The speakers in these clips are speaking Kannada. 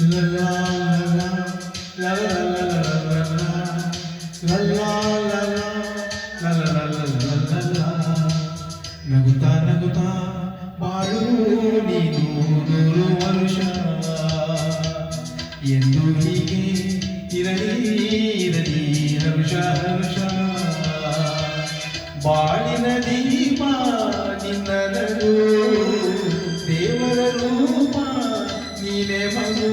La la la la la la la la la. ನಗುತ್ತಾ ನಗುತ್ತಾ ಬಾಳು ನೀನು 100 ವರ್ಷ ಎಂದು ಹೀಗೆ ಇರಲಿ ಇರಲಿ ಹರ್ಷ ಹರ್ಷ ಬಾಳಿನ ದೀಪ ನಿನ್ನದು ದೇವರ ರೂಪ ನೀನೆ ಮಗು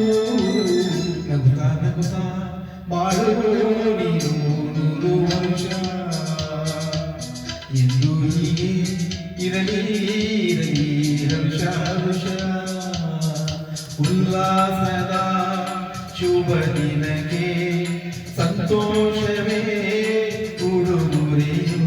ನಗುತ್ತಾ ನಗುತ್ತಾ ಬಾಳು ನೀನು 100 ವರ್ಷ ಎಂದು ಹೀಗೆ ಇರಲಿ ಇರಲಿ ಹರ್ಷ ಹರ್ಷ ಉಲ್ಲಾಸದ ಶುಭ ದಿನಕ್ಕೆ ಸಂತೋಷವೇ ಉಡುಗೊರೆಯು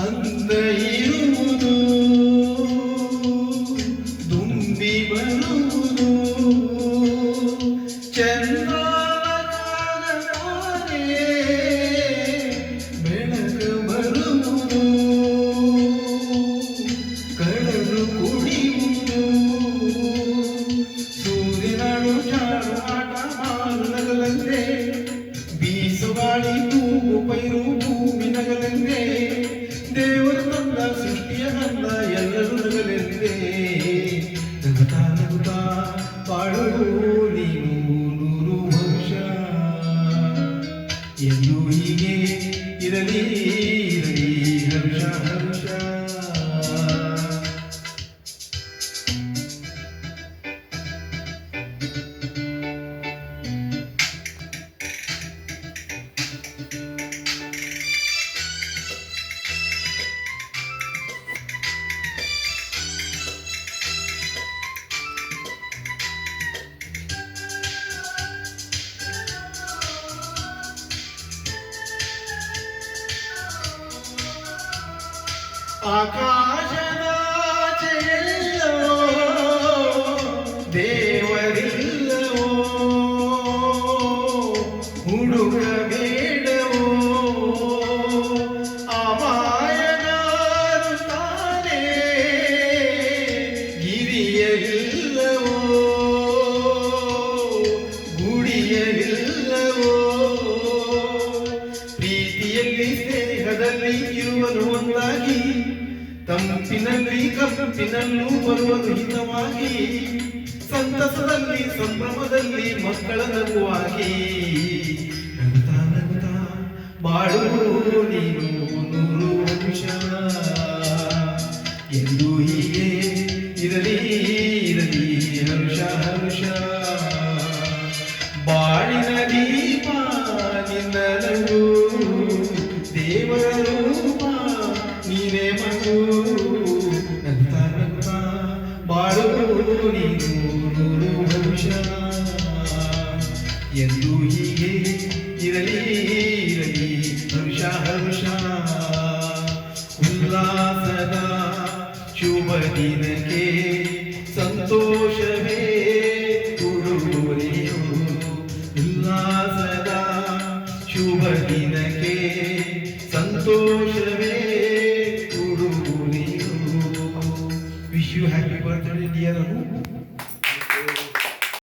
ಅಂದ ಇರುವುದು ತುಂಬಿ ಬರುವುದು ಚಂದ್ರನೇ ಬೆಳಕ ಬರುವುದು ಕಡಲು ಕುಡಿಯುವುದು ಸೂರ್ಯನಳು ಜಾರು ಆಟ ಮಾರುನಗಲಂತೆ ಬೀಸುಗಾಳಿ ತೂಗು ಪೈರು ಭೂಮಿ ನಗಲೆಂದೇ ದೇವರು ತಂದ ಸೃಷ್ಟಿಯ ನಂದ ಎಲ್ಲರೂ ನಗಲೆಂದೇ ನಗುತ್ತಾ ನಗುತ್ತಾ ಬಾಳು ನೀನು 100 ವರ್ಷ ಎಂದು ಹೀಗೆ ಇರಲಿ ಇರಲಿ ಹರ್ಷ ಹರ್ಷ ಆಕಾಶದಾಚೆಯೆಲ್ಲೋ ದೇವರಿಲ್ಲವೋ ಹುಡುಕಬೇಡವೋ ಅಮಾಯನಾರು ತಾನೇ ಗಿರಿಯಲಿಲ್ಲವೋ ಗುಡಿಯಲಿಲ್ಲವೋ ಪ್ರೀತಿಯಲ್ಲಿ ಸ್ನೇಹದಲ್ಲಿ ಇರುವನು ಒಂದಾಗಿ ತಂಪಿನಲ್ಲಿ ಕಪ್ಪಿನಲ್ಲೂ ಬರುವುದು ಹಿತವಾಗಿ ಸಂತಸದಲ್ಲಿ ಸಂಭ್ರಮದಲ್ಲಿ ಮಕ್ಕಳ ನಗುವಾಗಿ ನಗುತ್ತಾ ನಗುತ್ತಾ ಬಾಳು ನೀನು 100 ವರ್ಷ ಎಂದು ಹೀಗೆ ಇರಲಿ ಇರಲಿ ಹರ್ಷ ಹರ್ಷ ಬಾಳಿನ ದೀಪ ನಿನ್ನ ನಗು ದೇವರ ರೂಪ ನೀನೇ ಮಗು ನಗುತ್ತಾ ನಗುತ್ತಾ ಬಾಳು ನೀನು 100 ವರ್ಷ ಎಂದು ಹೀಗೆ ಇರಲಿ ಇರಲಿ ಹರ್ಷ ಹರ್ಷ ಉಲ್ಲಾಸದ ಶುಭ ದಿನಕ್ಕೆ ಸಂತೋಷವೇ ಉಡುಗೊರೆಯು ಉಲ್ಲಾಸದ ಶುಭ ದಿನಕ್ಕೆ ಸಂತೋಷ